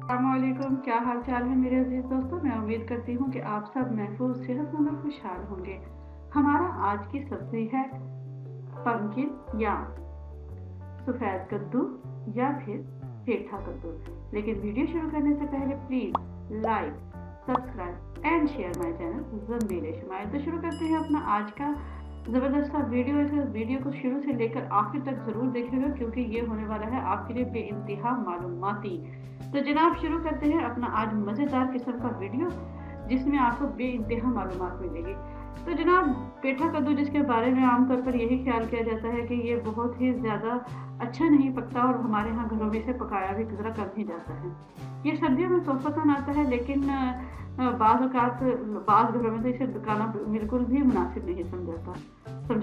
अस्सलामुअलैकुम, क्या हाल चाल है मेरे अजीज दोस्तों। मैं उम्मीद करती हूँ कि आप सब महफूज सेहतमंद और खुशहाल होंगे। हमारा आज की सब्जी है पंकिन या सफ़ेद कद्दू या फिर पेठा कद्दू। लेकिन वीडियो शुरू करने से पहले please like, subscribe and share my channel Zameer Shumail. तो शुरू करते हैं अपना आज का ज़बरदस्त सा वीडियो। इस वीडियो को शुरू से लेकर आखिर तक ज़रूर देखिएगा क्योंकि ये होने वाला है आपके लिए बेइंतहा मालूमाती। तो जनाब शुरू करते हैं अपना आज मज़ेदार किस्म का वीडियो जिसमें आपको बेइंतहा मालूमात मिलेगी। तो जनाब पेठा कद्दू, जिसके बारे में आमतौर पर यही ख्याल किया जाता है कि ये बहुत ही ज़्यादा अच्छा नहीं पकता और हमारे यहाँ घरों में इसे पकाया भी ज़रा कम ही जाता है। ये सर्दियों में फ़ौक़तन आता है, लेकिन बाज़ औक़ात बाज़ घरों में तो इसे पकाना बिल्कुल भी मुनासिब नहीं समझा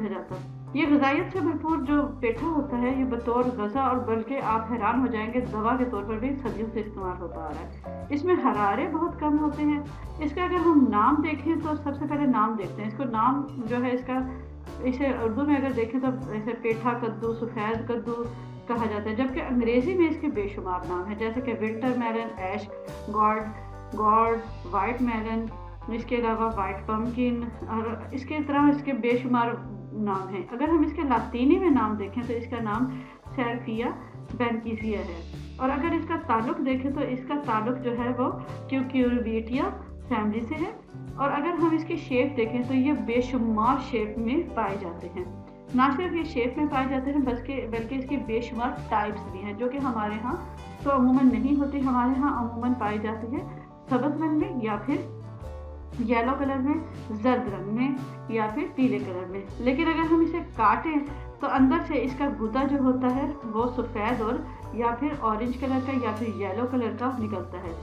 जाता। ये ग़िज़ाइयत से भरपूर जो पेठा होता है, ये बतौर ग़ज़ा और बल्कि आप हैरान हो जाएंगे दवा के तौर पर भी सदियों से इस्तेमाल होता आ रहा है। इसमें हरारे बहुत कम होते हैं। इसका अगर हम नाम देखें तो सबसे पहले नाम देखते हैं। इसको नाम जो है इसका, इसे उर्दू में अगर देखें तो इसे पेठा कद्दू, सफ़ेद कद्दू कहा जाता है, जबकि अंग्रेज़ी में इसके बेशुमार नाम है, जैसे कि विंटर मेलन, ऐश गॉर्ड, वाइट मेलन, इसके अलावा वाइट पम्पकिन और इसके तरह इसके बेशुमार नाम है। अगर हम इसके लातीनी में नाम देखें तो इसका नाम सैल्फिया बेनकीसिया है। और अगर इसका ताल्लुक देखें तो इसका ताल्लुक जो है वो क्यूक्यूरबिटिया फैमिली से है। और अगर हम इसकी शेप देखें तो ये बेशुमार शेप में पाए जाते हैं। ना सिर्फ ये शेप में पाए जाते हैं बल्कि इसकी बेशुमार टाइप्स भी हैं, जो कि हमारे यहाँ तो अमूमन नहीं होती। हमारे यहाँ अमूमन पाई जाती है सब्ज़ रंग में या फिर येलो कलर में, जर्द रंग में या फिर पीले कलर में। लेकिन अगर हम इसे काटें तो अंदर से इसका गुदा जो होता है वो सफ़ेद और या फिर ऑरेंज कलर का या फिर येलो कलर का निकलता है।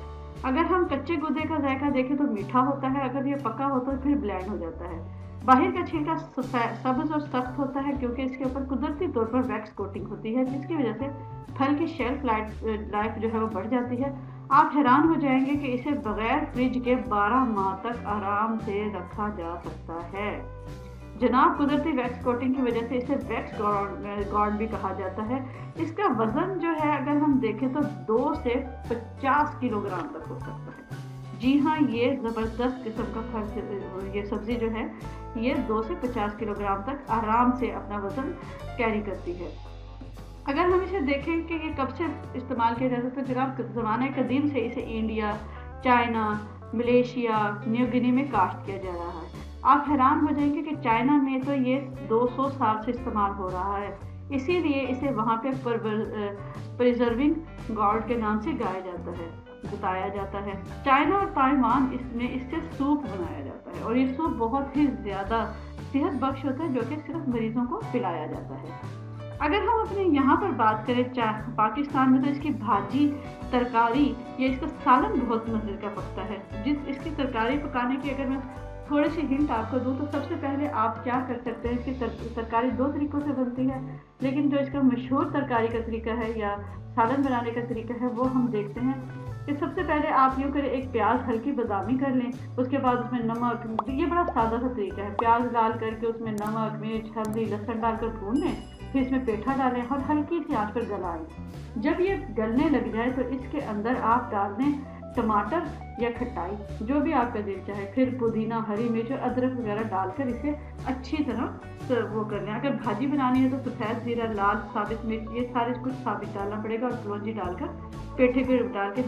अगर हम कच्चे गुदे का जायका देखें तो मीठा होता है, अगर ये पका हो तो फिर ब्लैंड हो जाता है। बाहर का छिलका सब्ज़ और सख्त होता है क्योंकि इसके ऊपर कुदरती तौर पर वैक्स कोटिंग होती है, जिसकी वजह से फल की शेल्फ लाइफ जो है वो बढ़ जाती है। आप हैरान हो जाएंगे कि इसे बगैर फ्रिज के 12 माह तक आराम से रखा जा सकता है। जनाब कुदरती वैक्स कोटिंग की वजह से इसे वैक्स गॉर्ड भी कहा जाता है। इसका वज़न जो है अगर हम देखें तो 2 से 50 किलोग्राम तक हो सकता है। जी हाँ, ये ज़बरदस्त किस्म का फल, ये सब्ज़ी जो है ये 2 से 50 किलोग्राम तक आराम से अपना वज़न कैरी करती है। अगर हम इसे देखें कि ये कब से इस्तेमाल किया जाता है तो जनाब ज़माने कदीम से इसे India, China, Malaysia, New Guinea में काश्त किया जा रहा है। आप हैरान हो जाएंगे कि चाइना में तो ये 200 साल से इस्तेमाल हो रहा है, इसीलिए इसे वहाँ पे प्रिजर्विंग गॉड के नाम से बताया जाता है। चाइना और ताइवान इसमें इससे सूप बनाया जाता है और ये सूप बहुत ही ज़्यादा सेहत बख्श होता है, जो कि सिर्फ मरीजों को पिलाया जाता है। अगर हम अपने यहाँ पर बात करें पाकिस्तान में तो इसकी भाजी, तरकारी या इसका सालन बहुत मज़े का पकता है। इसकी तरकारी पकाने की अगर मैं थोड़ी सी हिंट आपको दूँ तो सबसे पहले आप क्या कर सकते हैं, इसकी तरकारी 2 तरीक़ों से बनती है, लेकिन जो इसका मशहूर तरकारी का तरीका है या सालन बनाने का तरीका है वो हम देखते हैं कि सबसे पहले आप यूँ करें, एक प्याज हल्की बादामी कर लें, उसके बाद उसमें नमक, ये बड़ा सादा सा तरीका है, प्याज डाल करके उसमें नमक, मिर्च, हल्दी, लहसुन डालकर भून लें, फिर इसमें पेठा डालें और हल्की सी आंच पर गलाएं। जब ये गलने लग जाए तो इसके अंदर आप डाल दें टमाटर या खटाई, जो भी आपका दिल चाहे, फिर पुदीना, हरी मिर्च और अदरक वगैरह डालकर इसे अच्छी तरह वो कर लें। अगर भाजी बनानी है तो सफ़ेद ज़ीरा, लाल साबित मिर्च, ये सारे कुछ साबित डालना पड़ेगा और कलौंजी डालकर पेठे को डाल के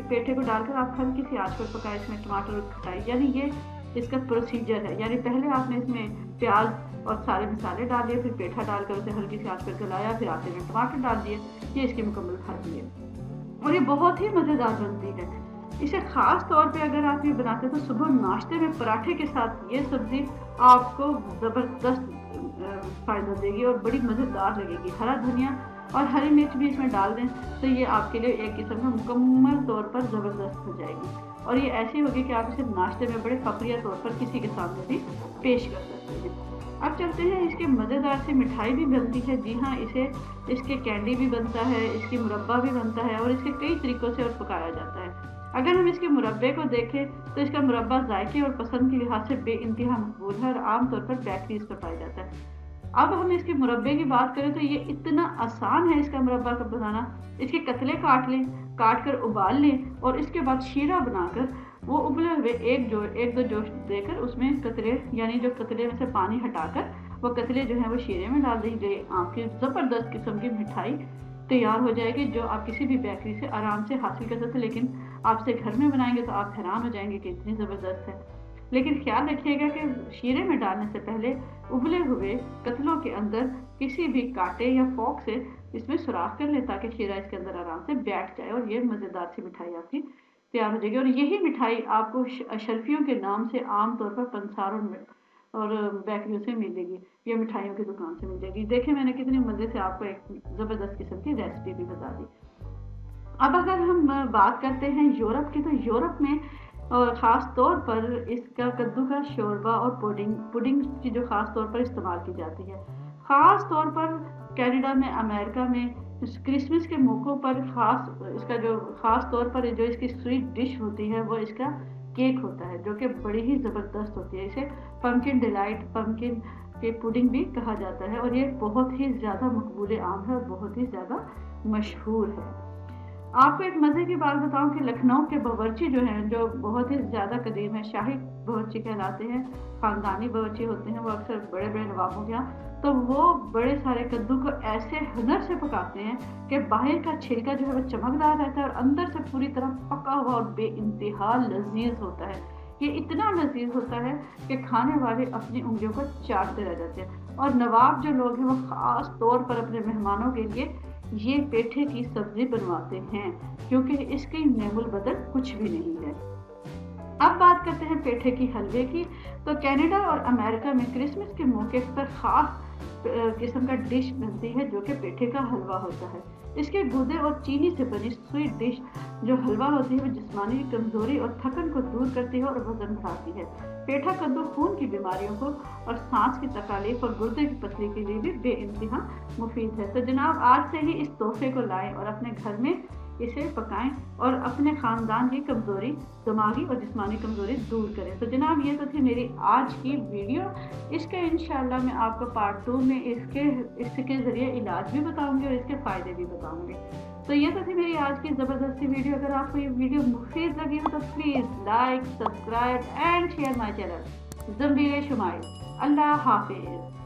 पेठे को डालकर आप हल्की सी आंच पर पकाएं। इसमें टमाटर और खटाई, यानी ये इसका प्रोसीजर है। यानी पहले आपने इसमें प्याज और सारे मसाले डाल दिए, फिर पेठा डालकर उसे हल्की सी आंच पर गलाया, फिर आखिर में टमाटर डाल दिए। ये इसकी मुकम्मल भाजी है और ये बहुत ही मज़ेदार बनती है। इसे ख़ास तौर पे अगर आप ये बनाते हैं तो सुबह नाश्ते में पराठे के साथ ये सब्ज़ी आपको ज़बरदस्त फ़ायदा देगी और बड़ी मज़ेदार लगेगी। हरा धनिया और हरी मिर्च भी इसमें डाल दें तो ये आपके लिए एक किस्म का मुकम्मल तौर पर ज़बरदस्त हो जाएगी और ये ऐसी होगी कि आप इसे नाश्ते में बड़े फ़खरिया तौर पर किसी के सामने भी पेश कर सकते हैं। अब चलते हैं, इसके मज़ेदार सी मिठाई भी बनती है। जी हाँ, इसके कैंडी भी बनता है, इसकी मुरब्बा भी बनता है और इसके कई तरीक़ों से और पकाया जाता है। अगर हम इसके मुरब्बे को देखें तो इसका मुरब्बा जायके और पसंद के लिहाज से बेइंतहा मकबूल है और आमतौर पर बेकरीज पर पाया जाता है। अब हम इसके मुरब्बे की बात करें तो ये इतना आसान है इसका मुरब्बा का बनाना। इसके कतले काट लें, काट कर उबाल लें और इसके बाद शीरा बनाकर वो उबले हुए एक दो जोश देकर उसमें कतरे यानी जो कतरे में से पानी हटाकर वो कतरे जो है वो शीरे में डाल देंगे। आपकी ज़बरदस्त किस्म की मिठाई तैयार हो जाएगी जो आप किसी भी बेकरी से आराम से हासिल कर सकते हैं। लेकिन आपसे घर में बनाएंगे तो आप हैरान हो जाएंगे कि इतनी ज़बरदस्त है। लेकिन ख्याल रखिएगा कि शीरे में डालने से पहले उबले हुए कतलों के अंदर किसी भी कांटे या फोक से इसमें सुराख कर लें ताकि शीरा इसके अंदर आराम से बैठ जाए और ये मज़ेदार सी मिठाई आपकी तैयार हो जाएगी। और यही मिठाई आपको अशरफियों के नाम से आम तौर पर पंसारों में और बेकरियों से मिलेगी, ये मिठाइयों की दुकान से मिल जाएगी। देखिए मैंने कितनी मज़े से आपको एक ज़बरदस्त किस्म की रेसिपी भी बता दी। अब अगर हम बात करते हैं यूरोप की, तो यूरोप में ख़ास तौर पर इसका कद्दू का शोरबा और पुडिंग की जो ख़ास तौर पर इस्तेमाल की जाती है। ख़ास तौर पर कनाडा में, अमेरिका में क्रिसमस के मौक़ों पर इसका जो ख़ास तौर पर जो इसकी स्वीट डिश होती है वो इसका केक होता है जो कि बड़ी ही ज़बरदस्त होती है। इसे पम्पकिन डिलाइट, पम्पकिन के पुडिंग भी कहा जाता है और ये बहुत ही ज़्यादा मकबूल आम है और बहुत ही ज़्यादा मशहूर है। आपको एक मज़े की बात बताऊं कि लखनऊ के बावर्ची जो हैं, जो बहुत ही ज़्यादा कदीम है, शाही बावर्ची कहलाते हैं, ख़ानदानी बावर्ची होते हैं, वो अक्सर बड़े बड़े नवाबों के यहाँ, तो वो बड़े सारे कद्दू को ऐसे हुनर से पकाते हैं कि बाहर का छिलका जो है वो चमकदार रहता है और अंदर से पूरी तरह पका हुआ और बेइंतहा लजीज होता है। ये इतना लजीज होता है कि खाने वाले अपनी उंगलियों को चाटते रह जाते हैं। और नवाब जो लोग हैं वो ख़ास तौर पर अपने मेहमानों के लिए ये पेठे की सब्जी बनवाते हैं क्योंकि इसकी नेमुल बदल कुछ भी नहीं है। अब बात करते हैं पेठे की हलवे की। तो कनाडा और अमेरिका में क्रिसमस के मौके पर ख़ास किस्म का डिश बनती है जो कि पेठे का हलवा होता है। इसके गूदे और चीनी से बनी स्वीट डिश जो हलवा होती है वो जिस्मानी कमजोरी और थकन को दूर करती है और वजन बढ़ाती है। पेठा कद्दू खून की बीमारियों को और सांस की तकलीफ और गुर्दे की पथरी के लिए भी बेइंतहा मुफीद है। तो जनाब आज से ही इस तोहफे को लाएं और अपने घर में इसे पकाएं और अपने ख़ानदान की कमज़ोरी, दिमागी और जिस्मानी कमज़ोरी दूर करें। तो जनाब ये तो थी मेरी आज की वीडियो। इसके इंशाल्लाह मैं आपको पार्ट 2 में इसके ज़रिए इलाज भी बताऊंगी और इसके फ़ायदे भी बताऊंगी। तो ये तो थी मेरी आज की ज़बरदस्ती वीडियो। अगर आपको ये वीडियो मुफीद लगी हो तो please like, subscribe and share my channel Zambir Shumail. अल्लाह हाफिज़।